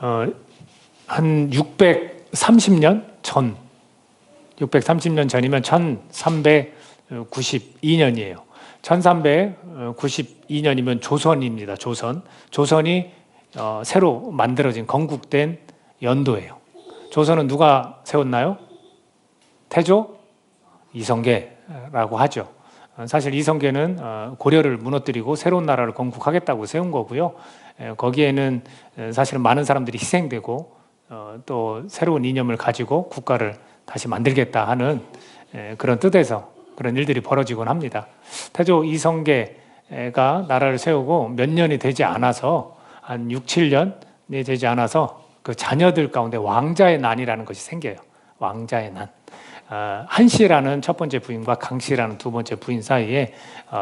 한 630년 전, 630년 전이면 1392년이에요. 1392년이면 조선입니다. 조선이 새로 만들어진 건국된 연도예요. 조선은 누가 세웠나요? 태조 이성계라고 하죠. 사실 이성계는 고려를 무너뜨리고 새로운 나라를 건국하겠다고 세운 거고요. 거기에는 사실은 많은 사람들이 희생되고 또 새로운 이념을 가지고 국가를 다시 만들겠다 하는 그런 뜻에서 그런 일들이 벌어지곤 합니다. 태조 이성계가 나라를 세우고 몇 년이 되지 않아서 한 6, 7년이 되지 않아서 그 자녀들 가운데 왕자의 난이라는 것이 생겨요. 왕자의 난. 한씨라는 첫 번째 부인과 강씨라는 두 번째 부인 사이에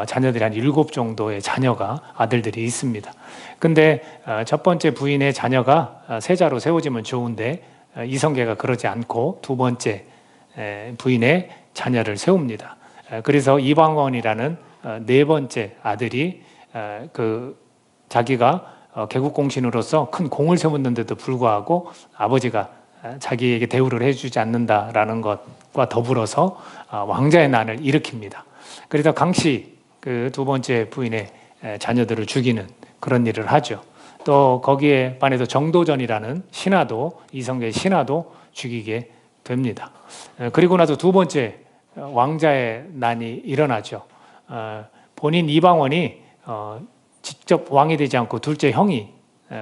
자녀들이 한 7 정도의 자녀가 아들들이 있습니다. 근데 첫 번째 부인의 자녀가 세자로 세워지면 좋은데 이성계가 그러지 않고 두 번째 부인의 자녀를 세웁니다. 그래서 이방원이라는 네 번째 아들이 자기가 개국공신으로서 큰 공을 세웠는데도 불구하고 아버지가 자기에게 대우를 해주지 않는다라는 것과 더불어서 왕자의 난을 일으킵니다. 그래서 강씨 그 두 번째 부인의 자녀들을 죽이는 그런 일을 하죠. 또 거기에 반해서 정도전이라는 신하도 이성계의 신하도 죽이게 됩니다. 그리고 나서 두 번째 왕자의 난이 일어나죠. 본인 이방원이 직접 왕이 되지 않고 둘째 형이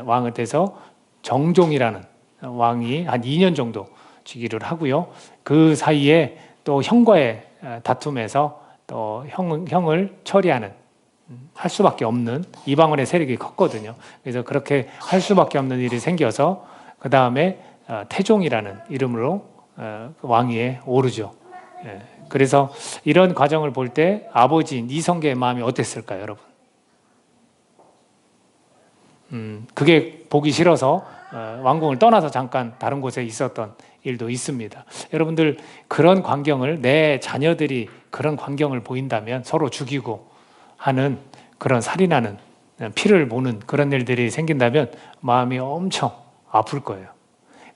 왕이 돼서 정종이라는 왕이 한 2년 정도 즉위를 하고요. 그 사이에 또 형과의 다툼에서 또 형을 처리하는 할 수밖에 없는 이방원의 세력이 컸거든요. 그래서 그렇게 할 수밖에 없는 일이 생겨서 그 다음에 태종이라는 이름으로 왕위에 오르죠. 그래서 이런 과정을 볼 때 아버지인 이성계의 마음이 어땠을까요, 여러분? 그게 보기 싫어서 왕궁을 떠나서 잠깐 다른 곳에 있었던 일도 있습니다. 여러분들 그런 광경을 내 자녀들이 그런 광경을 보인다면 서로 죽이고 하는 그런 살인하는 피를 보는 그런 일들이 생긴다면 마음이 엄청 아플 거예요.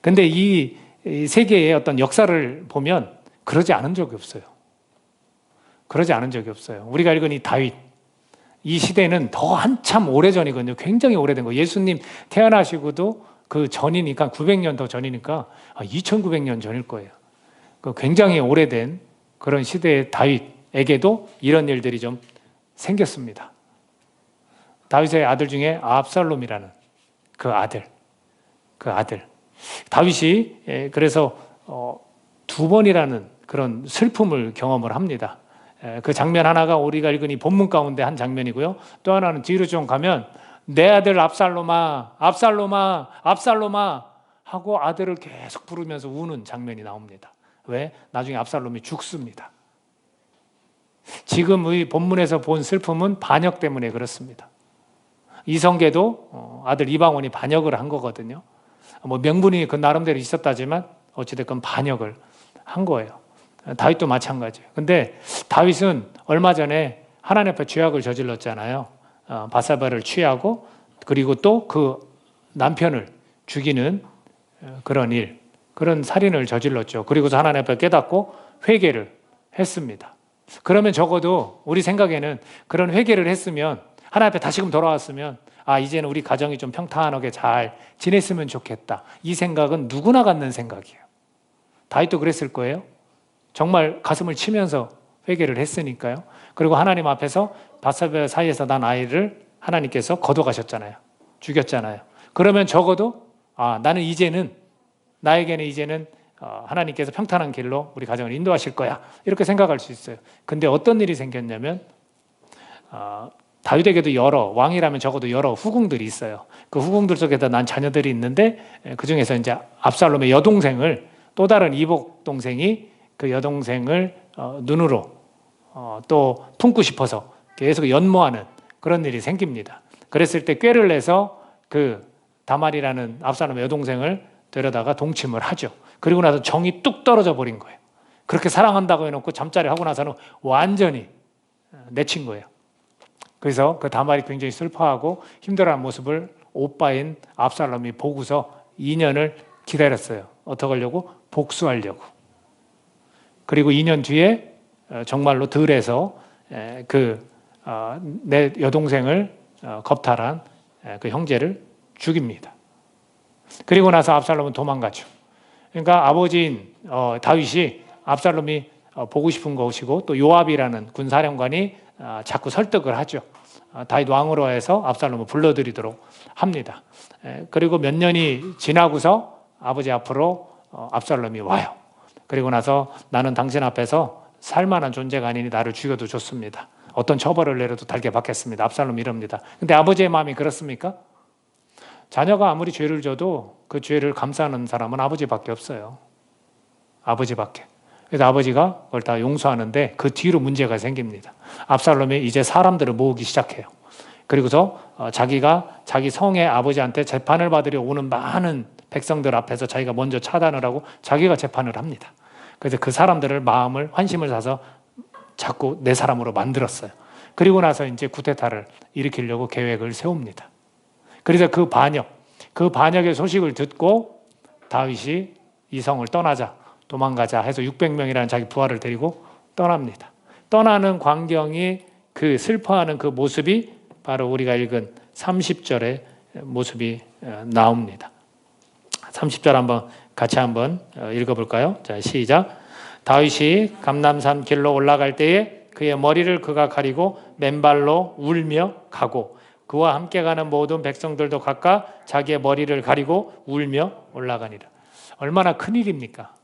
근데 이 세계의 어떤 역사를 보면 그러지 않은 적이 없어요. 그러지 않은 적이 없어요. 우리가 읽은 이 다윗, 이 시대는 더 한참 오래전이거든요. 굉장히 오래된 거. 예수님 태어나시고도 그 전이니까 900년 더 전이니까 2900년 전일 거예요. 굉장히 오래된 그런 시대의 다윗에게도 이런 일들이 좀 생겼습니다. 다윗의 아들 중에 압살롬이라는 그 아들. 다윗이 그래서 2번이라는 그런 슬픔을 경험을 합니다. 그 장면 하나가 우리가 읽은 이 본문 가운데 한 장면이고요. 또 하나는 뒤로 좀 가면 내 아들 압살롬아, 압살롬아, 압살롬아 하고 아들을 계속 부르면서 우는 장면이 나옵니다. 왜? 나중에 압살롬이 죽습니다. 지금 이 본문에서 본 슬픔은 반역 때문에 그렇습니다. 이성계도 아들 이방원이 반역을 한 거거든요. 뭐 명분이 그 나름대로 있었다지만 어찌됐건 반역을 한 거예요. 다윗도 마찬가지예요. 근데 다윗은 얼마 전에 하나님 앞에 죄악을 저질렀잖아요. 바사바를 취하고 그리고 또 그 남편을 죽이는 그런 일, 그런 살인을 저질렀죠. 그리고서 하나님 앞에 깨닫고 회개를 했습니다. 그러면 적어도 우리 생각에는 그런 회개를 했으면 하나님 앞에 다시금 돌아왔으면 이제는 우리 가정이 좀 평탄하게 잘 지냈으면 좋겠다. 이 생각은 누구나 갖는 생각이에요. 다윗도 그랬을 거예요. 정말 가슴을 치면서 회개를 했으니까요. 그리고 하나님 앞에서 바사바 사이에서 난 아이를 하나님께서 거둬가셨잖아요. 죽였잖아요. 그러면 적어도 나에게는 이제는 하나님께서 평탄한 길로 우리 가정을 인도하실 거야. 이렇게 생각할 수 있어요. 근데 어떤 일이 생겼냐면 다윗에게도 왕이라면 적어도 여러 후궁들이 있어요. 그 후궁들 속에다 난 자녀들이 있는데 그 중에서 이제 압살롬의 여동생을 또 다른 이복 동생이 그 여동생을 눈으로 또 품고 싶어서 계속 연모하는 그런 일이 생깁니다. 그랬을 때 꾀를 내서 그 다말이라는 압살롬의 여동생을 데려다가 동침을 하죠. 그리고 나서 정이 뚝 떨어져 버린 거예요. 그렇게 사랑한다고 해놓고 잠자리 하고 나서는 완전히 내친 거예요. 그래서 그 다말이 굉장히 슬퍼하고 힘들어하는 모습을 오빠인 압살롬이 보고서 2년을 기다렸어요. 어떻게 하려고? 복수하려고. 그리고 2년 뒤에 정말로 들에서 내 여동생을 겁탈한 그 형제를 죽입니다. 그리고 나서 압살롬은 도망가죠. 그러니까 아버지인 다윗이 압살롬이 보고 싶은 것이고 또 요압이라는 군사령관이 자꾸 설득을 하죠. 다윗 왕으로 해서 압살롬을 불러들이도록 합니다. 그리고 몇 년이 지나고서 아버지 앞으로 압살롬이 와요. 그리고 나서 나는 당신 앞에서 살만한 존재가 아니니 나를 죽여도 좋습니다. 어떤 처벌을 내려도 달게 받겠습니다. 압살롬이 이럽니다. 근데 아버지의 마음이 그렇습니까? 자녀가 아무리 죄를 져도 그 죄를 감싸는 사람은 아버지밖에 없어요. 아버지밖에. 그래서 아버지가 그걸 다 용서하는데 그 뒤로 문제가 생깁니다. 압살롬이 이제 사람들을 모으기 시작해요. 그리고서 자기가 자기 성의 아버지한테 재판을 받으려 오는 많은 백성들 앞에서 자기가 먼저 차단을 하고 자기가 재판을 합니다. 그래서 그 사람들을 마음을 환심을 사서 자꾸 내 사람으로 만들었어요. 그리고 나서 이제 쿠데타를 일으키려고 계획을 세웁니다. 그래서 그 반역의 소식을 듣고 다윗이 이 성을 떠나자, 도망가자 해서 600명이라는 자기 부하를 데리고 떠납니다. 떠나는 광경이 그 슬퍼하는 그 모습이 바로 우리가 읽은 30절의 모습이 나옵니다. 30절 같이 한번 읽어볼까요? 자, 시작. 다윗이 감람산 길로 올라갈 때에 그의 머리를 그가 가리고 맨발로 울며 가고 그와 함께 가는 모든 백성들도 각각 자기의 머리를 가리고 울며 올라가니라. 얼마나 큰일입니까?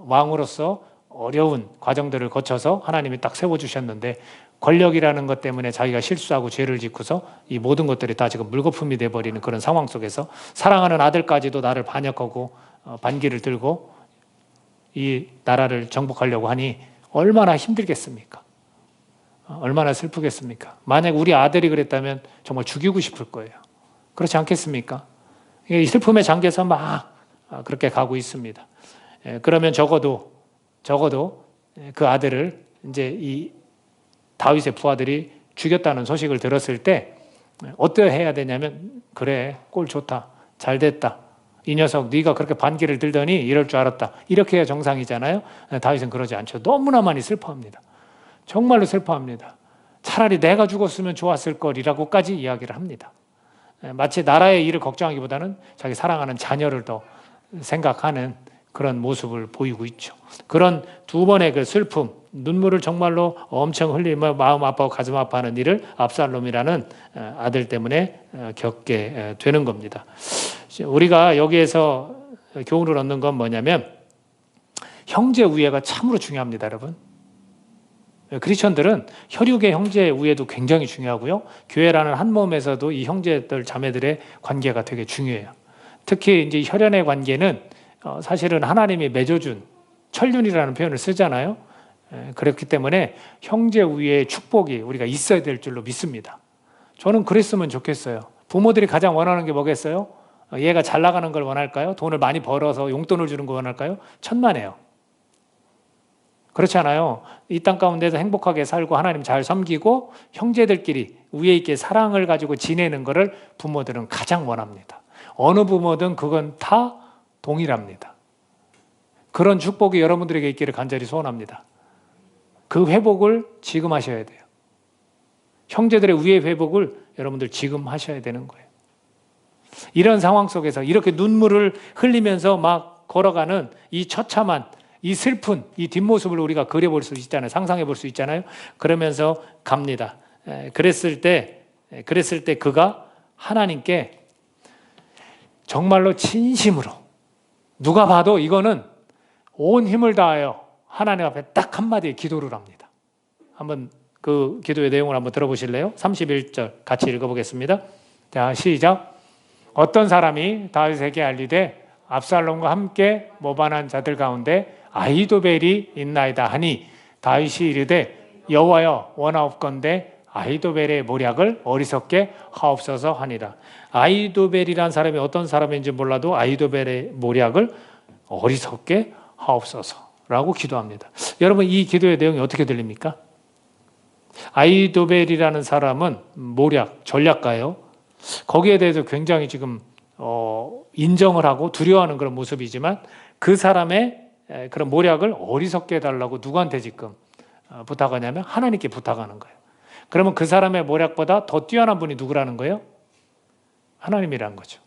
왕으로서 어려운 과정들을 거쳐서 하나님이 딱 세워주셨는데 권력이라는 것 때문에 자기가 실수하고 죄를 짓고서 이 모든 것들이 다 지금 물거품이 돼버리는 그런 상황 속에서 사랑하는 아들까지도 나를 반역하고 반기를 들고 이 나라를 정복하려고 하니 얼마나 힘들겠습니까? 얼마나 슬프겠습니까? 만약 우리 아들이 그랬다면 정말 죽이고 싶을 거예요. 그렇지 않겠습니까? 이 슬픔에 잠겨서 막 그렇게 가고 있습니다. 그러면 적어도 그 아들을 이제 이 다윗의 부하들이 죽였다는 소식을 들었을 때 어떻게 해야 되냐면 그래 꼴 좋다 잘 됐다 이 녀석 네가 그렇게 반기를 들더니 이럴 줄 알았다 이렇게 해야 정상이잖아요. 다윗은 그러지 않죠. 너무나 많이 슬퍼합니다. 정말로 슬퍼합니다. 차라리 내가 죽었으면 좋았을 걸이라고까지 이야기를 합니다. 마치 나라의 일을 걱정하기보다는 자기 사랑하는 자녀를 더 생각하는 그런 모습을 보이고 있죠. 그런 두 번의 그 슬픔, 눈물을 정말로 엄청 흘리며 마음 아파하고 가슴 아파하는 일을 압살롬이라는 아들 때문에 겪게 되는 겁니다. 우리가 여기에서 교훈을 얻는 건 뭐냐면 형제 우애가 참으로 중요합니다, 여러분. 크리스천들은 혈육의 형제 우애도 굉장히 중요하고요. 교회라는 한 몸에서도 이 형제들, 자매들의 관계가 되게 중요해요. 특히 이제 혈연의 관계는 사실은 하나님이 맺어준 천륜이라는 표현을 쓰잖아요. 그렇기 때문에 형제 우애의 축복이 우리가 있어야 될 줄로 믿습니다. 저는 그랬으면 좋겠어요. 부모들이 가장 원하는 게 뭐겠어요? 얘가 잘 나가는 걸 원할까요? 돈을 많이 벌어서 용돈을 주는 거 원할까요? 천만에요. 그렇지 않아요? 이 땅 가운데서 행복하게 살고 하나님 잘 섬기고 형제들끼리 우애 있게 사랑을 가지고 지내는 것을 부모들은 가장 원합니다. 어느 부모든 그건 다 동일합니다. 그런 축복이 여러분들에게 있기를 간절히 소원합니다. 그 회복을 지금 하셔야 돼요. 형제들의 우애 회복을 여러분들 지금 하셔야 되는 거예요. 이런 상황 속에서 이렇게 눈물을 흘리면서 막 걸어가는 이 처참한 이 슬픈 이 뒷모습을 우리가 그려볼 수 있잖아요. 상상해 볼 수 있잖아요. 그러면서 갑니다. 그랬을 때 그가 하나님께 정말로 진심으로 누가 봐도 이거는 온 힘을 다하여 하나님 앞에 딱 한마디의 기도를 합니다. 한번 그 기도의 내용을 한번 들어보실래요? 31절 같이 읽어보겠습니다. 자, 시작. 어떤 사람이 다윗에게 알리되 압살롬과 함께 모반한 자들 가운데 아히도벨이 있나이다 하니 다윗이 이르되 여호와여 원하옵건대 아히도벨의 모략을 어리석게 하옵소서 하니라. 아히도벨이란 사람이 어떤 사람인지 몰라도 아히도벨의 모략을 어리석게 하옵소서라고 기도합니다. 여러분 이 기도의 내용이 어떻게 들립니까? 아히도벨이라는 사람은 모략, 전략가예요. 거기에 대해서 굉장히 지금 인정을 하고 두려워하는 그런 모습이지만 그 사람의 그런 모략을 어리석게 해달라고 누구한테 지금 부탁하냐면 하나님께 부탁하는 거예요. 그러면 그 사람의 모략보다 더 뛰어난 분이 누구라는 거예요? 하나님이라는 거죠.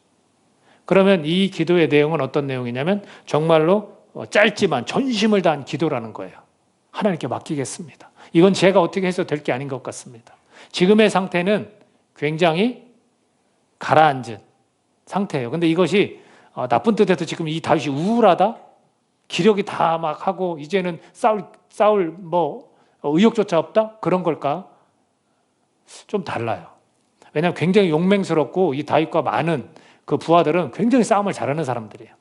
그러면 이 기도의 내용은 어떤 내용이냐면 정말로 짧지만 전심을 다한 기도라는 거예요. 하나님께 맡기겠습니다. 이건 제가 어떻게 해서 될 게 아닌 것 같습니다. 지금의 상태는 굉장히 가라앉은 상태예요. 근데 이것이 나쁜 뜻에서 지금 이 다윗이 우울하다? 기력이 다 막 하고 이제는 싸울 의욕조차 없다? 그런 걸까? 좀 달라요. 왜냐하면 굉장히 용맹스럽고 이 다윗과 많은 그 부하들은 굉장히 싸움을 잘하는 사람들이에요.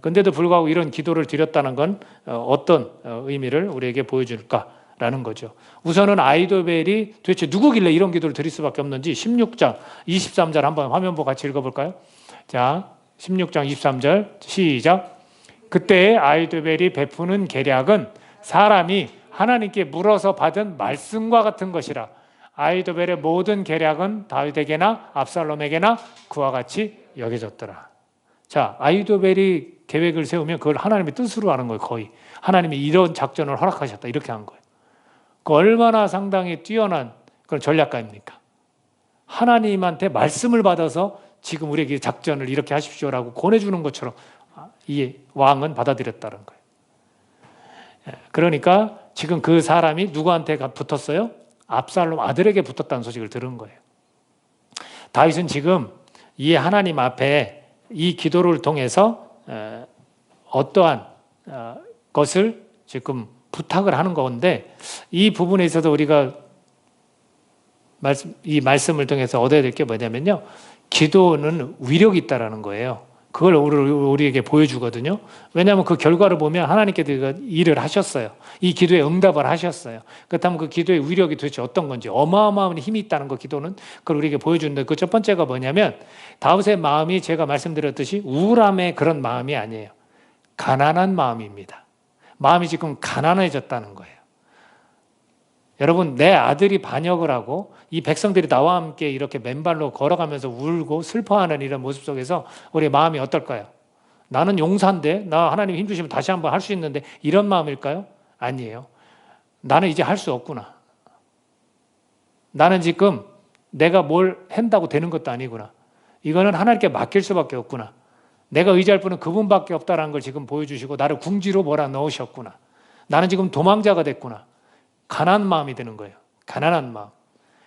근데도 불구하고 이런 기도를 드렸다는 건 어떤 의미를 우리에게 보여줄까라는 거죠. 우선은 아히도벨이 도대체 누구길래 이런 기도를 드릴 수밖에 없는지 16장 23절 한번 화면 보고 같이 읽어볼까요? 자, 16장 23절 시작. 그때 아히도벨이 베푸는 계략은 사람이 하나님께 물어서 받은 말씀과 같은 것이라. 아히도벨의 모든 계략은 다윗에게나 압살롬에게나 그와 같이 여겨졌더라. 자, 아히도벨이 계획을 세우면 그걸 하나님의 뜻으로 하는 거예요. 거의 하나님이 이런 작전을 허락하셨다 이렇게 한 거예요. 그 얼마나 상당히 뛰어난 그런 전략가입니까? 하나님한테 말씀을 받아서 지금 우리에게 작전을 이렇게 하십시오라고 권해주는 것처럼 이 왕은 받아들였다는 거예요. 그러니까 지금 그 사람이 누구한테 붙었어요? 압살롬 아들에게 붙었다는 소식을 들은 거예요. 다윗은 지금 이 하나님 앞에 이 기도를 통해서 어떠한 것을 지금 부탁을 하는 건데 이 부분에 있어서 우리가 이 말씀을 통해서 얻어야 될 게 뭐냐면요. 기도는 위력이 있다라는 거예요. 그걸 우리에게 보여주거든요. 왜냐하면 그 결과를 보면 하나님께서 일을 하셨어요. 이 기도에 응답을 하셨어요. 그렇다면 그 기도의 위력이 도대체 어떤 건지 어마어마한 힘이 있다는 거 기도는 그걸 우리에게 보여주는데 그 첫 번째가 뭐냐면 다윗의 마음이 제가 말씀드렸듯이 우울함의 그런 마음이 아니에요. 가난한 마음입니다. 마음이 지금 가난해졌다는 거예요. 여러분 내 아들이 반역을 하고 이 백성들이 나와 함께 이렇게 맨발로 걸어가면서 울고 슬퍼하는 이런 모습 속에서 우리의 마음이 어떨까요? 나는 용사인데 나 하나님 힘주시면 다시 한번 할 수 있는데 이런 마음일까요? 아니에요. 나는 이제 할 수 없구나. 나는 지금 내가 뭘 한다고 되는 것도 아니구나. 이거는 하나님께 맡길 수밖에 없구나. 내가 의지할 분은 그분밖에 없다는 걸 지금 보여주시고 나를 궁지로 몰아넣으셨구나. 나는 지금 도망자가 됐구나. 가난한 마음이 드는 거예요. 가난한 마음.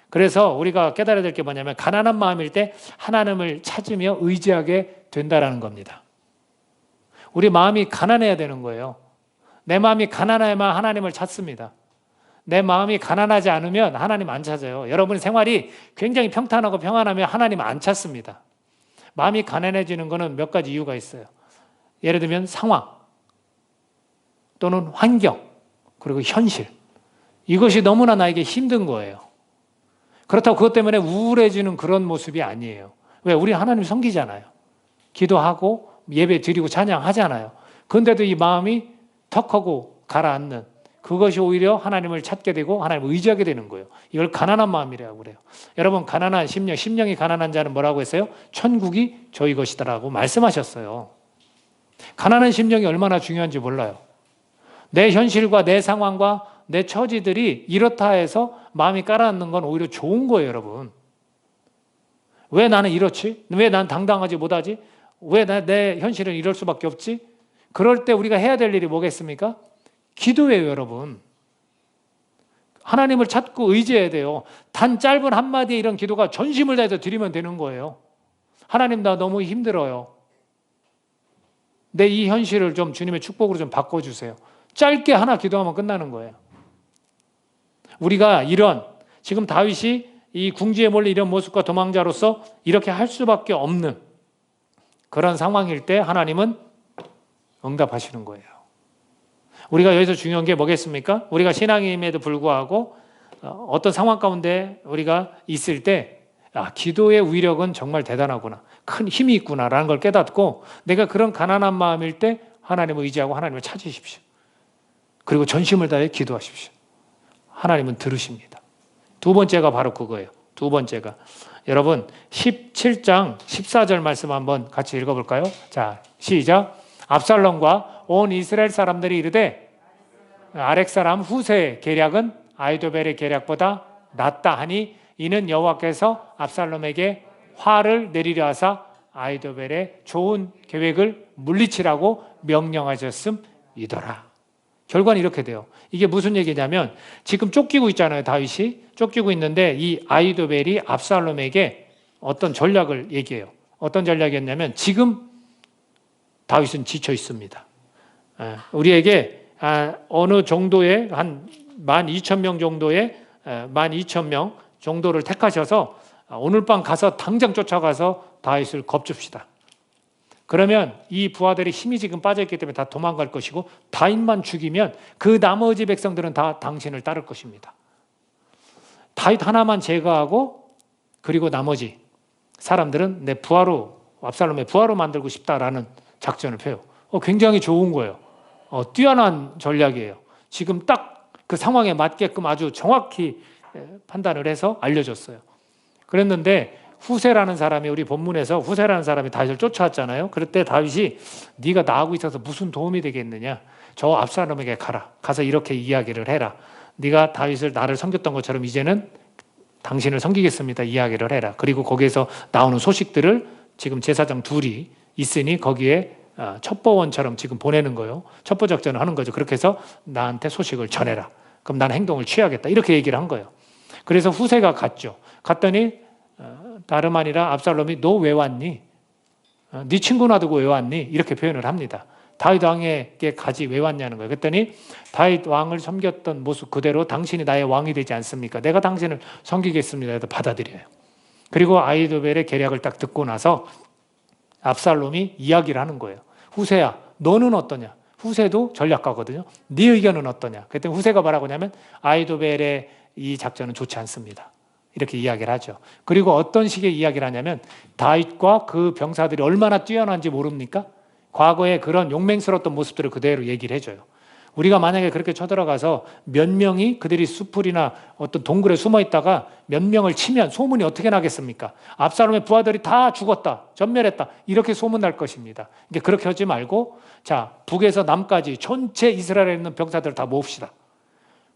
그래서 우리가 깨달아야 될 게 뭐냐면 가난한 마음일 때 하나님을 찾으며 의지하게 된다라는 겁니다. 우리 마음이 가난해야 되는 거예요. 내 마음이 가난해야만 하나님을 찾습니다. 내 마음이 가난하지 않으면 하나님 안 찾아요. 여러분 생활이 굉장히 평탄하고 평안하면 하나님 안 찾습니다. 마음이 가난해지는 것은 몇 가지 이유가 있어요. 예를 들면 상황 또는 환경 그리고 현실. 이것이 너무나 나에게 힘든 거예요. 그렇다고 그것 때문에 우울해지는 그런 모습이 아니에요. 왜? 우리 하나님 섬기잖아요. 기도하고 예배 드리고 찬양하잖아요. 그런데도 이 마음이 턱하고 가라앉는 그것이 오히려 하나님을 찾게 되고 하나님을 의지하게 되는 거예요. 이걸 가난한 마음이라고 그래요. 여러분 가난한 심령이 가난한 자는 뭐라고 했어요? 천국이 저희 것이다라고 말씀하셨어요. 가난한 심령이 얼마나 중요한지 몰라요. 내 현실과 내 상황과 내 처지들이 이렇다 해서 마음이 가라앉는 건 오히려 좋은 거예요, 여러분. 왜 나는 이렇지? 왜 난 당당하지 못하지? 왜 내 현실은 이럴 수밖에 없지? 그럴 때 우리가 해야 될 일이 뭐겠습니까? 기도예요, 여러분. 하나님을 찾고 의지해야 돼요. 단 짧은 한마디의 이런 기도가 전심을 다해서 드리면 되는 거예요. 하나님 나 너무 힘들어요. 내 이 현실을 좀 주님의 축복으로 좀 바꿔주세요. 짧게 하나 기도하면 끝나는 거예요. 우리가 지금 다윗이 이 궁지에 몰린 이런 모습과 도망자로서 이렇게 할 수밖에 없는 그런 상황일 때 하나님은 응답하시는 거예요. 우리가 여기서 중요한 게 뭐겠습니까? 우리가 신앙임에도 불구하고 어떤 상황 가운데 우리가 있을 때 기도의 위력은 정말 대단하구나. 큰 힘이 있구나라는 걸 깨닫고 내가 그런 가난한 마음일 때 하나님을 의지하고 하나님을 찾으십시오. 그리고 전심을 다해 기도하십시오. 하나님은 들으십니다. 두 번째가 바로 그거예요. 두 번째가 여러분 17장 14절 말씀 한번 같이 읽어볼까요? 자, 시작. 압살롬과 온 이스라엘 사람들이 이르되 아렉 사람 후세의 계략은 아히도벨의 계략보다 낫다 하니 이는 여호와께서 압살롬에게 화를 내리려 하사 아히도벨의 좋은 계획을 물리치라고 명령하셨음이더라. 결과는 이렇게 돼요. 이게 무슨 얘기냐면 지금 쫓기고 있잖아요. 다윗이 쫓기고 있는데 이 아히도벨이 압살롬에게 어떤 전략을 얘기해요. 어떤 전략이었냐면 지금 다윗은 지쳐 있습니다. 우리에게 어느 정도의 한 12,000명 정도의 12,000명 정도를 택하셔서 오늘 밤 가서 당장 쫓아가서 다윗을 겁줍시다. 그러면 이 부하들이 힘이 지금 빠져있기 때문에 다 도망갈 것이고 다윗만 죽이면 그 나머지 백성들은 다 당신을 따를 것입니다. 다윗 하나만 제거하고 그리고 나머지 사람들은 내 부하로 압살롬의 부하로 만들고 싶다라는 작전을 펴요. 굉장히 좋은 거예요. 뛰어난 전략이에요. 지금 딱 그 상황에 맞게끔 아주 정확히 판단을 해서 알려줬어요. 그랬는데 후세라는 사람이 우리 본문에서 후세라는 사람이 다윗을 쫓아왔잖아요. 그럴 때 다윗이 네가 나하고 있어서 무슨 도움이 되겠느냐. 저 압살롬에게 가라. 가서 이렇게 이야기를 해라. 네가 다윗을 나를 섬겼던 것처럼 이제는 당신을 섬기겠습니다. 이야기를 해라. 그리고 거기에서 나오는 소식들을 지금 제사장 둘이 있으니 거기에 첩보원처럼 지금 보내는 거예요. 첩보 작전을 하는 거죠. 그렇게 해서 나한테 소식을 전해라. 그럼 난 행동을 취하겠다. 이렇게 얘기를 한 거예요. 그래서 후세가 갔죠. 갔더니 다름 아니라 압살롬이 너 왜 왔니? 네 친구 놔두고 왜 왔니? 이렇게 표현을 합니다. 다윗 왕에게 가지 왜 왔냐는 거예요. 그랬더니 다윗 왕을 섬겼던 모습 그대로 당신이 나의 왕이 되지 않습니까? 내가 당신을 섬기겠습니다. 해서 받아들여요. 그리고 아히도벨의 계략을 딱 듣고 나서 압살롬이 이야기를 하는 거예요. 후세야, 너는 어떠냐? 후세도 전략가거든요. 네 의견은 어떠냐? 그랬더니 후세가 뭐라고 하냐면 아히도벨의 이 작전은 좋지 않습니다. 이렇게 이야기를 하죠. 그리고 어떤 식의 이야기를 하냐면 다윗과 그 병사들이 얼마나 뛰어난지 모릅니까? 과거에 그런 용맹스러웠던 모습들을 그대로 얘기를 해줘요. 우리가 만약에 그렇게 쳐들어가서 몇 명이 그들이 수풀이나 어떤 동굴에 숨어 있다가 몇 명을 치면 소문이 어떻게 나겠습니까? 압살롬의 부하들이 다 죽었다, 전멸했다 이렇게 소문날 것입니다. 그러니까 그렇게 하지 말고 자 북에서 남까지 전체 이스라엘에 있는 병사들을 다 모읍시다.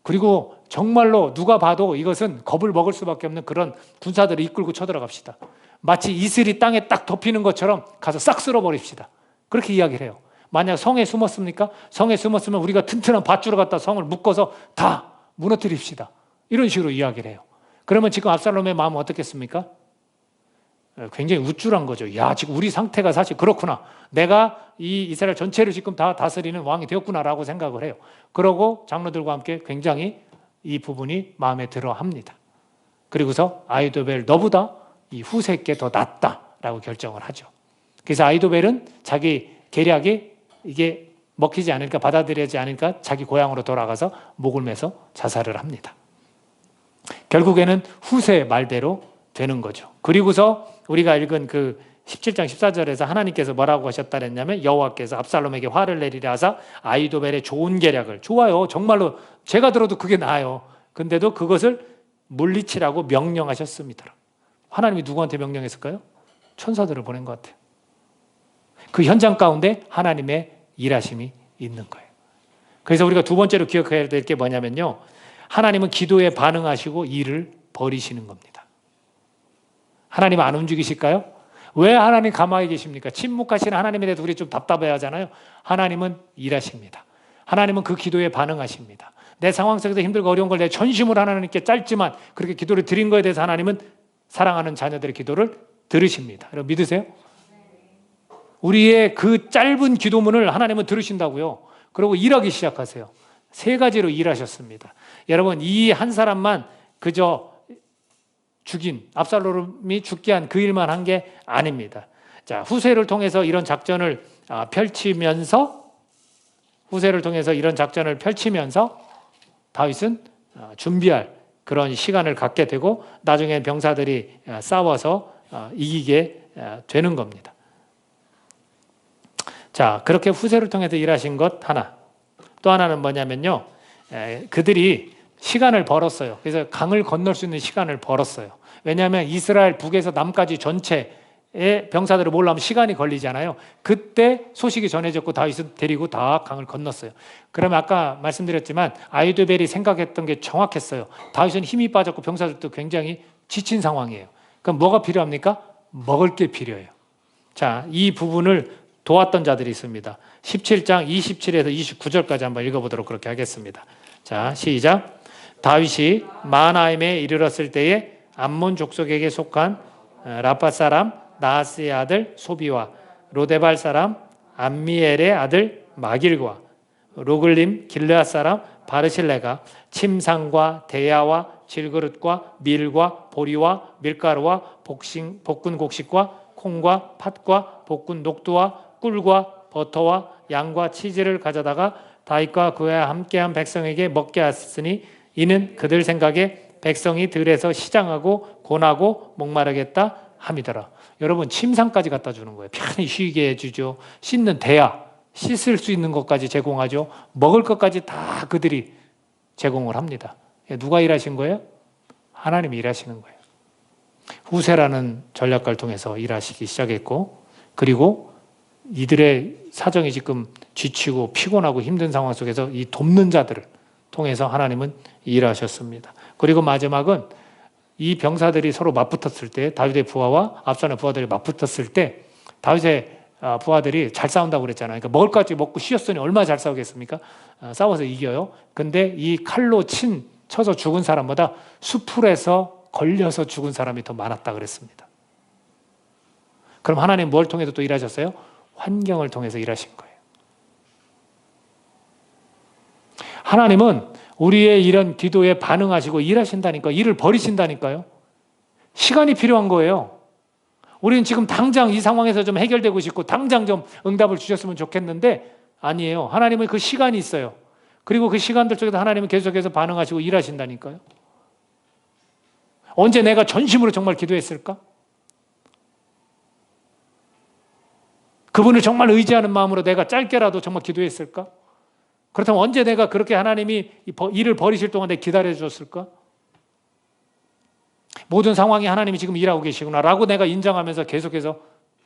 그리고 정말로 누가 봐도 이것은 겁을 먹을 수밖에 없는 그런 군사들을 이끌고 쳐들어갑시다. 마치 이슬이 땅에 딱 덮이는 것처럼 가서 싹 쓸어버립시다. 그렇게 이야기를 해요. 만약 성에 숨었습니까? 성에 숨었으면 우리가 튼튼한 밧줄을 갖다 성을 묶어서 다 무너뜨립시다. 이런 식으로 이야기를 해요. 그러면 지금 압살롬의 마음은 어떻겠습니까? 굉장히 우쭐한 거죠. 야, 지금 우리 상태가 사실 그렇구나. 내가 이 이스라엘 전체를 지금 다 다스리는 왕이 되었구나라고 생각을 해요. 그러고 장로들과 함께 굉장히 이 부분이 마음에 들어 합니다. 그리고서 아히도벨 너보다 이 후세께 더 낫다라고 결정을 하죠. 그래서 아히도벨은 자기 계략이 이게 먹히지 않으니까 받아들여지지 않으니까 자기 고향으로 돌아가서 목을 매서 자살을 합니다. 결국에는 후세의 말대로 되는 거죠. 그리고서 우리가 읽은 그 17장 14절에서 하나님께서 뭐라고 하셨다 그랬냐면 여호와께서 압살롬에게 화를 내리려 하사 아히도벨의 좋은 계략을 좋아요. 정말로 제가 들어도 그게 나아요. 근데도 그것을 물리치라고 명령하셨습니다. 하나님이 누구한테 명령했을까요? 천사들을 보낸 것 같아요. 그 현장 가운데 하나님의 일하심이 있는 거예요. 그래서 우리가 두 번째로 기억해야 될 게 뭐냐면요. 하나님은 기도에 반응하시고 일을 벌이시는 겁니다. 하나님 안 움직이실까요? 왜 하나님 가만히 계십니까? 침묵하시는 하나님에 대해서 우리 좀 답답해 하잖아요. 하나님은 일하십니다. 하나님은 그 기도에 반응하십니다. 내 상황 속에서 힘들고 어려운 걸 내 전심으로 하나님께 짧지만 그렇게 기도를 드린 거에 대해서 하나님은 사랑하는 자녀들의 기도를 들으십니다. 여러분 믿으세요? 우리의 그 짧은 기도문을 하나님은 들으신다고요. 그리고 일하기 시작하세요. 세 가지로 일하셨습니다. 여러분 이 한 사람만 그저 죽인 압살롬이 죽게 한 그 일만 한 게 아닙니다. 자, 후세를 통해서 이런 작전을 펼치면서 다윗은 준비할 그런 시간을 갖게 되고 나중에 병사들이 싸워서 이기게 되는 겁니다. 자, 그렇게 후세를 통해서 일하신 것 하나. 또 하나는 뭐냐면요. 그들이 시간을 벌었어요. 그래서 강을 건널 수 있는 시간을 벌었어요. 왜냐하면 이스라엘 북에서 남까지 전체의 병사들을 몰라면 시간이 걸리잖아요. 그때 소식이 전해졌고 다윗은 데리고 다 강을 건넜어요. 그러면 아까 말씀드렸지만 아히도벨이 생각했던 게 정확했어요. 다윗은 힘이 빠졌고 병사들도 굉장히 지친 상황이에요. 그럼 뭐가 필요합니까? 먹을 게 필요해요. 자, 이 부분을 도왔던 자들이 있습니다. 17장 27에서 29절까지 한번 읽어보도록 그렇게 하겠습니다. 자, 시작. 다윗이 마하나임에 이르렀을 때에 암몬 족속에게 속한 라파 사람 나하스의 아들 소비와 로데발 사람 암미엘의 아들 마길과 로글림 길르앗 사람 바르실레가 침상과 대야와 질그릇과 밀과 보리와 밀가루와 볶은 곡식과 콩과 팥과 볶은 녹두와 꿀과 버터와 양과 치즈를 가져다가 다윗과 그와 함께한 백성에게 먹게 하였으니 이는 그들 생각에 백성이 들에서 시장하고 고나고 목마르겠다 함이더라. 여러분, 침상까지 갖다 주는 거예요. 편히 쉬게 해주죠. 씻는 대야, 씻을 수 있는 것까지 제공하죠. 먹을 것까지 다 그들이 제공을 합니다. 누가 일하신 거예요? 하나님이 일하시는 거예요. 후세라는 전략가를 통해서 일하시기 시작했고, 그리고 이들의 사정이 지금 지치고 피곤하고 힘든 상황 속에서 이 돕는 자들을 통해서 하나님은 일하셨습니다. 그리고 마지막은 이 병사들이 서로 맞붙었을 때, 다윗의 부하와 압살의 부하들이 맞붙었을 때 다윗의 부하들이 잘 싸운다고 그랬잖아요. 그러니까 먹을 것 같이 먹고 쉬었으니 얼마나 잘 싸우겠습니까? 싸워서 이겨요. 근데 이 칼로 쳐서 죽은 사람보다 수풀에서 걸려서 죽은 사람이 더 많았다 그랬습니다. 그럼 하나님 뭘 통해서 또 일하셨어요? 환경을 통해서 일하신 거예요. 하나님은 우리의 이런 기도에 반응하시고 일하신다니까, 일을 버리신다니까요. 시간이 필요한 거예요. 우리는 지금 당장 이 상황에서 좀 해결되고 싶고 당장 좀 응답을 주셨으면 좋겠는데 아니에요. 하나님은 그 시간이 있어요. 그리고 그 시간들 속에서 하나님은 계속해서 반응하시고 일하신다니까요. 언제 내가 전심으로 정말 기도했을까? 그분을 정말 의지하는 마음으로 내가 짧게라도 정말 기도했을까? 그렇다면 언제 내가 그렇게 하나님이 일을 버리실 동안 내가 기다려 줬을까? 모든 상황이 하나님이 지금 일하고 계시구나라고 내가 인정하면서 계속해서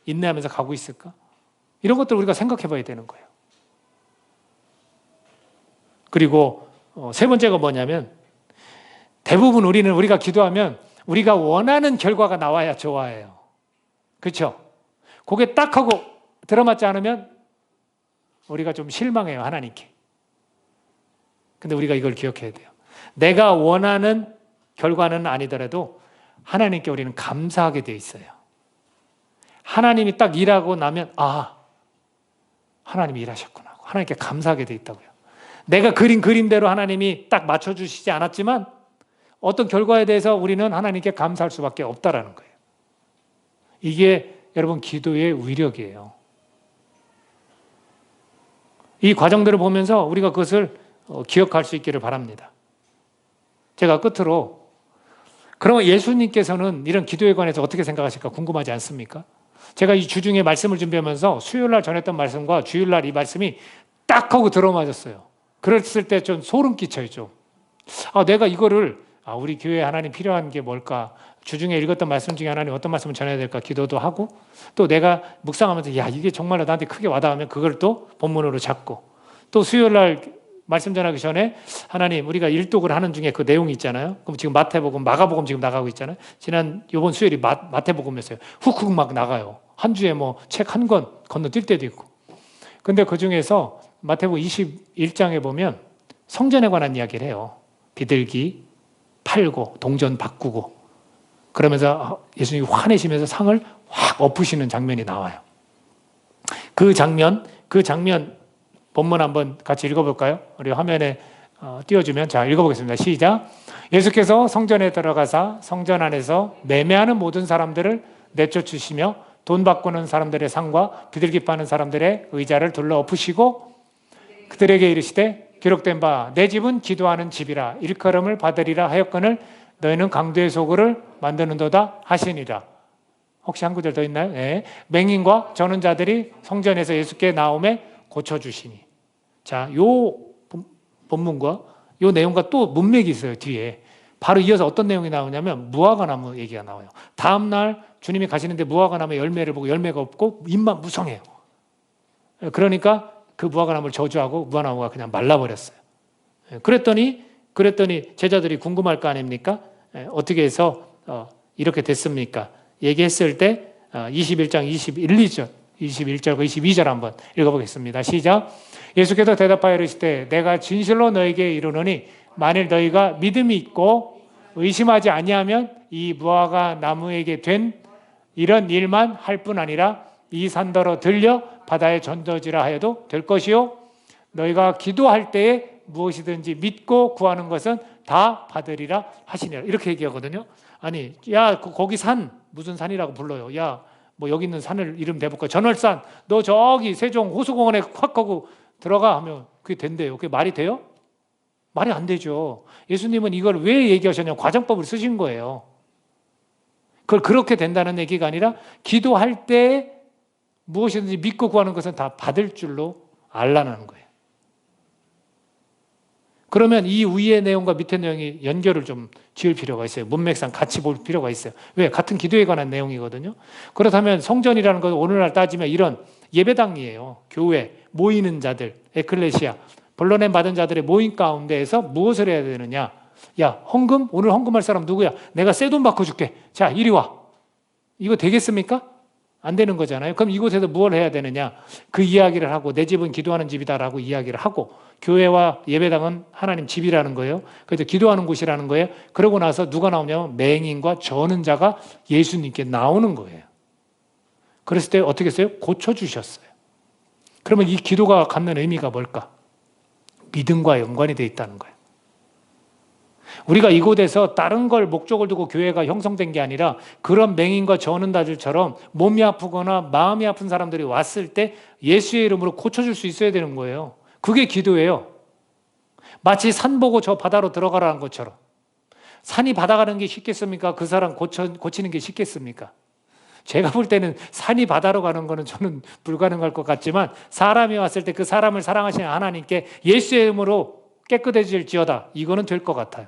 인내하면서 가고 있을까? 이런 것들 우리가 생각해 봐야 되는 거예요. 그리고 세 번째가 뭐냐면 대부분 우리가 기도하면 우리가 원하는 결과가 나와야 좋아해요. 그렇죠? 그게 딱 하고 들어맞지 않으면 우리가 좀 실망해요, 하나님께. 근데 우리가 이걸 기억해야 돼요. 내가 원하는 결과는 아니더라도 하나님께 우리는 감사하게 돼 있어요. 하나님이 딱 일하고 나면 하나님이 일하셨구나. 하나님께 감사하게 돼 있다고요. 내가 그린 그림대로 하나님이 딱 맞춰주시지 않았지만 어떤 결과에 대해서 우리는 하나님께 감사할 수밖에 없다라는 거예요. 이게 여러분 기도의 위력이에요. 이 과정들을 보면서 우리가 그것을 기억할 수 있기를 바랍니다. 제가 끝으로 그러면 예수님께서는 이런 기도에 관해서 어떻게 생각하실까 궁금하지 않습니까? 제가 이 주중에 말씀을 준비하면서 수요일날 전했던 말씀과 주일날 이 말씀이 딱 하고 들어맞았어요. 그랬을 때 좀 소름 끼쳐요. 좀. 내가 이거를 우리 교회에 하나님 필요한 게 뭘까? 주중에 읽었던 말씀 중에 하나님 어떤 말씀을 전해야 될까 기도도 하고 또 내가 묵상하면서 이게 정말로 나한테 크게 와닿으면 그걸 또 본문으로 잡고 또 수요일날 말씀 전하기 전에 하나님 우리가 일독을 하는 중에 그 내용이 있잖아요. 그럼 지금 마태복음, 마가복음 지금 나가고 있잖아요. 이번 수요일이 마태복음이었어요. 훅훅 막 나가요. 한 주에 뭐 책 한 권 건너뛸 때도 있고. 근데 그 중에서 마태복음 21장에 보면 성전에 관한 이야기를 해요. 비둘기 팔고 동전 바꾸고 그러면서 예수님이 화내시면서 상을 확 엎으시는 장면이 나와요. 그 장면 본문 한번 같이 읽어볼까요? 우리 화면에 띄워주면 자 읽어보겠습니다. 시작. 예수께서 성전에 들어가사 성전 안에서 매매하는 모든 사람들을 내쫓으시며 돈 바꾸는 사람들의 상과 비둘기 파는 사람들의 의자를 둘러 엎으시고 그들에게 이르시되 기록된 바 내 집은 기도하는 집이라 일컬음을 받으리라 하였거늘 너희는 강도의 소굴을 만드는도다 하시니라. 혹시 한 구절 더 있나요? 네. 맹인과 저는 자들이 성전에서 예수께 나오매 고쳐주시니. 자, 요 본문과 요 내용과 또 문맥이 있어요. 뒤에 바로 이어서 어떤 내용이 나오냐면 무화과나무 얘기가 나와요. 다음날 주님이 가시는데 무화과나무의 열매를 보고 열매가 없고 잎만 무성해요. 그러니까 그 무화과나무를 저주하고 무화과나무가 그냥 말라버렸어요. 그랬더니 제자들이 궁금할 거 아닙니까? 어떻게 해서 이렇게 됐습니까? 얘기했을 때 21장 21절과 22절 한번 읽어보겠습니다. 시작. 예수께서 대답하여 이르시되 내가 진실로 너에게 이르노니 만일 너희가 믿음이 있고 의심하지 아니하면 이 무화과 나무에게 된 이런 일만 할 뿐 아니라 이 산더러 들려 바다에 던져지라 하여도 될 것이요 너희가 기도할 때에 무엇이든지 믿고 구하는 것은 다 받으리라 하시니라. 이렇게 얘기하거든요. 아니, 야, 거기 산 무슨 산이라고 불러요? 야, 뭐 여기 있는 산을 이름 대볼까? 전월산. 너 저기 세종 호수공원에 확 하고 들어가 하면 그게 된대요. 그게 말이 돼요? 말이 안 되죠. 예수님은 이걸 왜 얘기하셨냐면 과정법을 쓰신 거예요. 그걸 그렇게 된다는 얘기가 아니라 기도할 때 무엇이든지 믿고 구하는 것은 다 받을 줄로 알라는 거예요. 그러면 이 위의 내용과 밑의 내용이 연결을 좀 지을 필요가 있어요. 문맥상 같이 볼 필요가 있어요. 왜? 같은 기도에 관한 내용이거든요. 그렇다면 성전이라는 것은 오늘날 따지면 이런 예배당이에요. 교회, 모이는 자들, 에클레시아, 벌러냄 받은 자들의 모임 가운데에서 무엇을 해야 되느냐? 야, 헌금? 오늘 헌금할 사람 누구야? 내가 새 돈 바꿔줄게. 자, 이리 와. 이거 되겠습니까? 안 되는 거잖아요. 그럼 이곳에서 무엇을 해야 되느냐? 그 이야기를 하고 내 집은 기도하는 집이다라고 이야기를 하고 교회와 예배당은 하나님 집이라는 거예요. 그래서 기도하는 곳이라는 거예요. 그러고 나서 누가 나오냐면 맹인과 저는 자가 예수님께 나오는 거예요. 그랬을 때 어떻게 했어요? 고쳐주셨어요. 그러면 이 기도가 갖는 의미가 뭘까? 믿음과 연관이 되어 있다는 거예요. 우리가 이곳에서 다른 걸 목적을 두고 교회가 형성된 게 아니라 그런 맹인과 저는다들처럼 몸이 아프거나 마음이 아픈 사람들이 왔을 때 예수의 이름으로 고쳐줄 수 있어야 되는 거예요. 그게 기도예요. 마치 산 보고 저 바다로 들어가라는 것처럼. 산이 바다 가는 게 쉽겠습니까? 그 사람 고치는 게 쉽겠습니까? 제가 볼 때는 산이 바다로 가는 거는 저는 불가능할 것 같지만 사람이 왔을 때 그 사람을 사랑하시는 하나님께 예수의 이름으로 깨끗해질지어다. 이거는 될 것 같아요.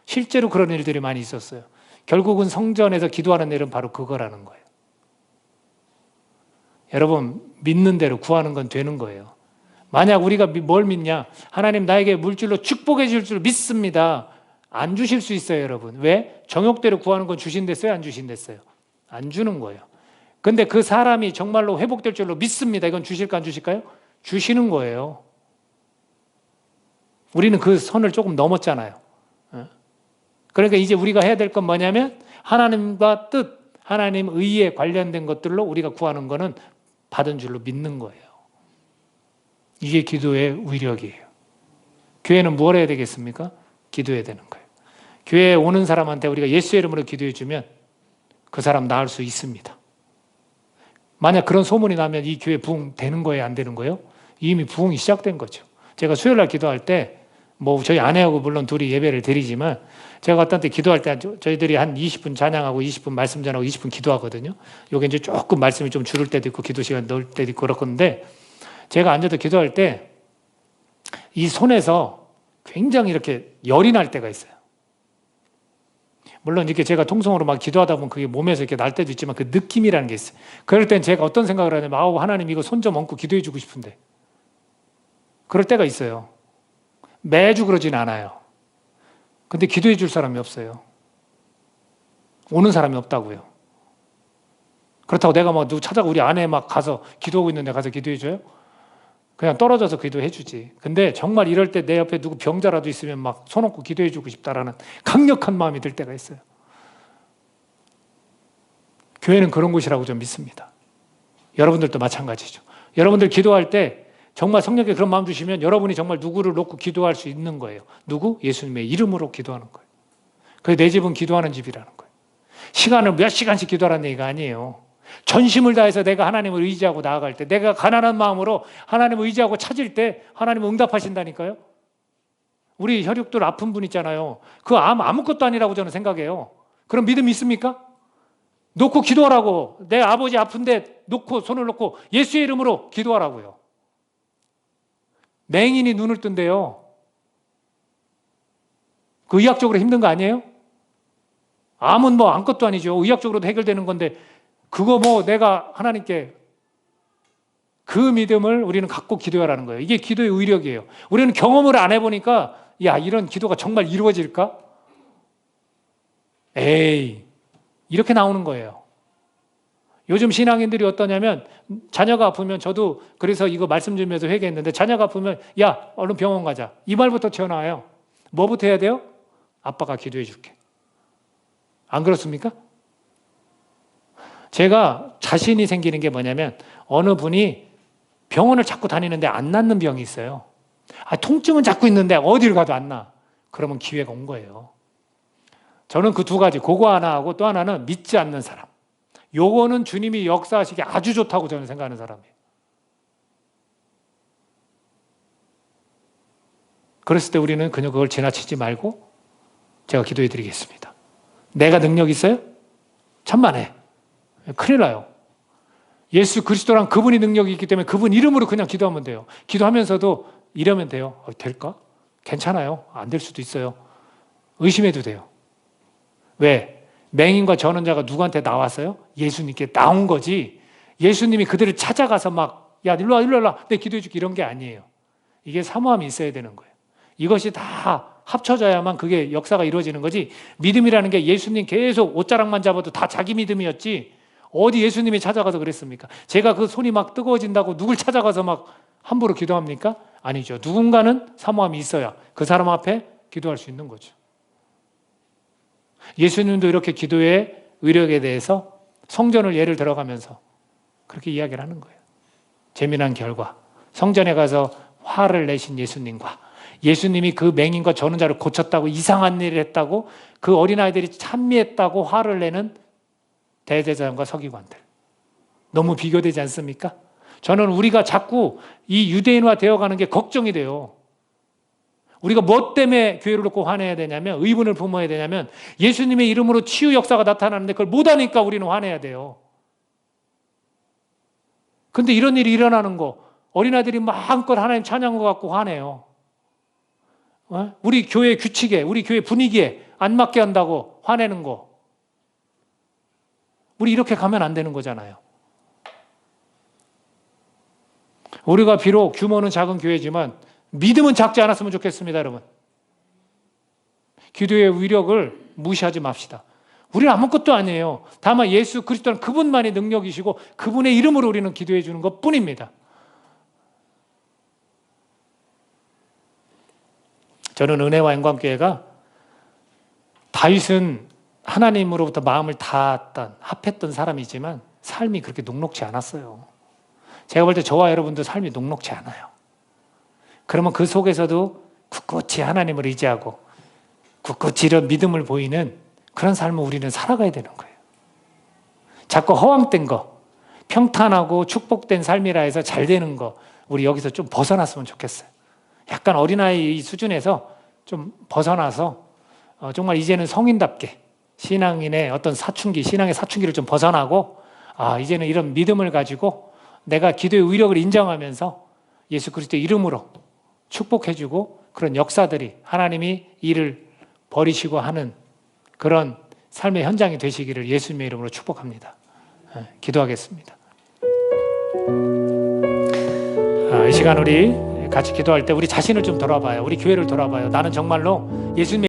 실제로 그런 일들이 많이 있었어요. 결국은 성전에서 기도하는 일은 바로 그거라는 거예요. 여러분, 믿는 대로 구하는 건 되는 거예요. 만약 우리가 뭘 믿냐? 하나님 나에게 물질로 축복해 줄 줄 믿습니다. 안 주실 수 있어요, 여러분. 왜? 정욕대로 구하는 건 주신댔어요? 안 주신댔어요? 안 주는 거예요. 근데 그 사람이 정말로 회복될 줄로 믿습니다. 이건 주실까 안 주실까요? 주시는 거예요. 우리는 그 선을 조금 넘었잖아요. 그러니까 이제 우리가 해야 될 건 뭐냐면 하나님과 뜻, 하나님 의에 관련된 것들로 우리가 구하는 거는 받은 줄로 믿는 거예요. 이게 기도의 위력이에요. 교회는 뭘 해야 되겠습니까? 기도해야 되는 거예요. 교회에 오는 사람한테 우리가 예수의 이름으로 기도해 주면 그 사람 나을 수 있습니다. 만약 그런 소문이 나면 이 교회 부흥 되는 거예요? 안 되는 거예요? 이미 부흥이 시작된 거죠. 제가 수요일날 기도할 때 저희 아내하고 물론 둘이 예배를 드리지만 제가 어떤 때 기도할 때 저희들이 한 20분 찬양하고 20분 말씀 전하고 20분 기도하거든요. 요게 이제 조금 말씀이 좀 줄을 때도 있고 기도 시간 넣을 때도 있고 그렇건데 제가 앉아서 기도할 때 이 손에서 굉장히 이렇게 열이 날 때가 있어요. 물론 이렇게 제가 통성으로 막 기도하다 보면 그게 몸에서 이렇게 날 때도 있지만 그 느낌이라는 게 있어요. 그럴 땐 제가 어떤 생각을 하냐면 하나님 이거 손 좀 얹고 기도해 주고 싶은데 그럴 때가 있어요. 매주 그러진 않아요. 근데 기도해 줄 사람이 없어요. 오는 사람이 없다고요. 그렇다고 내가 막 누구 찾아가 우리 아내 막 가서 기도하고 있는데 가서 기도해 줘요? 그냥 떨어져서 기도해 주지. 근데 정말 이럴 때 내 옆에 누구 병자라도 있으면 막 손 얹고 기도해 주고 싶다라는 강력한 마음이 들 때가 있어요. 교회는 그런 곳이라고 좀 믿습니다. 여러분들도 마찬가지죠. 여러분들 기도할 때 정말 성령께 그런 마음 주시면 여러분이 정말 누구를 놓고 기도할 수 있는 거예요. 누구? 예수님의 이름으로 기도하는 거예요. 그래서 내 집은 기도하는 집이라는 거예요. 시간을 몇 시간씩 기도하라는 얘기가 아니에요. 전심을 다해서 내가 하나님을 의지하고 나아갈 때 내가 가난한 마음으로 하나님을 의지하고 찾을 때 하나님은 응답하신다니까요. 우리 혈육들 아픈 분 있잖아요. 그 아무것도 아니라고 저는 생각해요. 그럼 믿음 있습니까? 놓고 기도하라고. 내 아버지 아픈데 손을 놓고 예수의 이름으로 기도하라고요. 맹인이 눈을 뜬대요. 그 의학적으로 힘든 거 아니에요? 암은 뭐 아무것도 아니죠. 의학적으로도 해결되는 건데 그거 뭐 내가 하나님께 그 믿음을 우리는 갖고 기도하라는 거예요. 이게 기도의 의력이에요. 우리는 경험을 안 해보니까 야, 이런 기도가 정말 이루어질까? 에이, 이렇게 나오는 거예요. 요즘 신앙인들이 어떠냐면 자녀가 아프면 저도 그래서 이거 말씀 드리면서 회개했는데 자녀가 아프면 야, 얼른 병원 가자. 이 말부터 튀어나와요. 뭐부터 해야 돼요? 아빠가 기도해 줄게. 안 그렇습니까? 제가 자신이 생기는 게 뭐냐면 어느 분이 병원을 자꾸 다니는데 안 낫는 병이 있어요. 통증은 자꾸 있는데 어디를 가도 안 나. 그러면 기회가 온 거예요. 저는 그 두 가지, 그거 하나 하고 또 하나는 믿지 않는 사람. 요거는 주님이 역사하시기 아주 좋다고 저는 생각하는 사람이에요. 그랬을 때 우리는 그냥 그걸 지나치지 말고 제가 기도해 드리겠습니다. 내가 능력 있어요? 천만에. 큰일 나요. 예수 그리스도랑 그분이 능력이 있기 때문에 그분 이름으로 그냥 기도하면 돼요. 기도하면서도 이러면 돼요. 될까? 괜찮아요. 안 될 수도 있어요. 의심해도 돼요. 왜? 맹인과 전원자가 누구한테 나왔어요? 예수님께 나온 거지. 예수님이 그들을 찾아가서 막 야, 일로 와. 내 기도해 줄게 이런 게 아니에요. 이게 사모함이 있어야 되는 거예요. 이것이 다 합쳐져야만 그게 역사가 이루어지는 거지. 믿음이라는 게 예수님 계속 옷자락만 잡아도 다 자기 믿음이었지. 어디 예수님이 찾아가서 그랬습니까? 제가 그 손이 막 뜨거워진다고 누굴 찾아가서 막 함부로 기도합니까? 아니죠. 누군가는 사모함이 있어야 그 사람 앞에 기도할 수 있는 거죠. 예수님도 이렇게 기도의 의력에 대해서 성전을 예를 들어가면서 그렇게 이야기를 하는 거예요. 재미난 결과. 성전에 가서 화를 내신 예수님과 예수님이 그 맹인과 전원자를 고쳤다고 이상한 일을 했다고 그 어린아이들이 찬미했다고 화를 내는 대제사장과 서기관들. 너무 비교되지 않습니까? 저는 우리가 자꾸 이 유대인화 되어가는 게 걱정이 돼요. 우리가 뭐 때문에 교회를 놓고 화내야 되냐면 의분을 품어야 되냐면 예수님의 이름으로 치유 역사가 나타나는데 그걸 못하니까 우리는 화내야 돼요. 근데 이런 일이 일어나는 거 어린아이들이 마음껏 하나님 찬양한 것 같고 화내요. 우리 교회 규칙에 우리 교회 분위기에 안 맞게 한다고 화내는 거 우리 이렇게 가면 안 되는 거잖아요. 우리가 비록 규모는 작은 교회지만 믿음은 작지 않았으면 좋겠습니다, 여러분. 기도의 위력을 무시하지 맙시다. 우리는 아무것도 아니에요. 다만 예수 그리스도는 그분만이 능력이시고 그분의 이름으로 우리는 기도해 주는 것뿐입니다. 저는 은혜와 영광교회가 다윗은 하나님으로부터 마음을 닿았던 합했던 사람이지만 삶이 그렇게 녹록지 않았어요. 제가 볼 때 저와 여러분도 삶이 녹록지 않아요. 그러면 그 속에서도 굳굳이 하나님을 의지하고 굳굳이 이런 믿음을 보이는 그런 삶을 우리는 살아가야 되는 거예요. 자꾸 허황된 거, 평탄하고 축복된 삶이라 해서 잘 되는 거 우리 여기서 좀 벗어났으면 좋겠어요. 약간 어린아이 수준에서 좀 벗어나서 정말 이제는 성인답게 신앙인의 어떤 사춘기, 신앙의 사춘기를 좀 벗어나고 이제는 이런 믿음을 가지고 내가 기도의 의력을 인정하면서 예수 그리스도의 이름으로 축복해주고 그런 역사들이 하나님이 이를 버리시고 하는 그런 삶의 현장이 되시기를 예수님의 이름으로 축복합니다. 기도하겠습니다. 이 시간 우리 같이 기도할 때 우리 자신을 좀 돌아봐요. 우리 교회를 돌아봐요. 나는 정말로 예수님의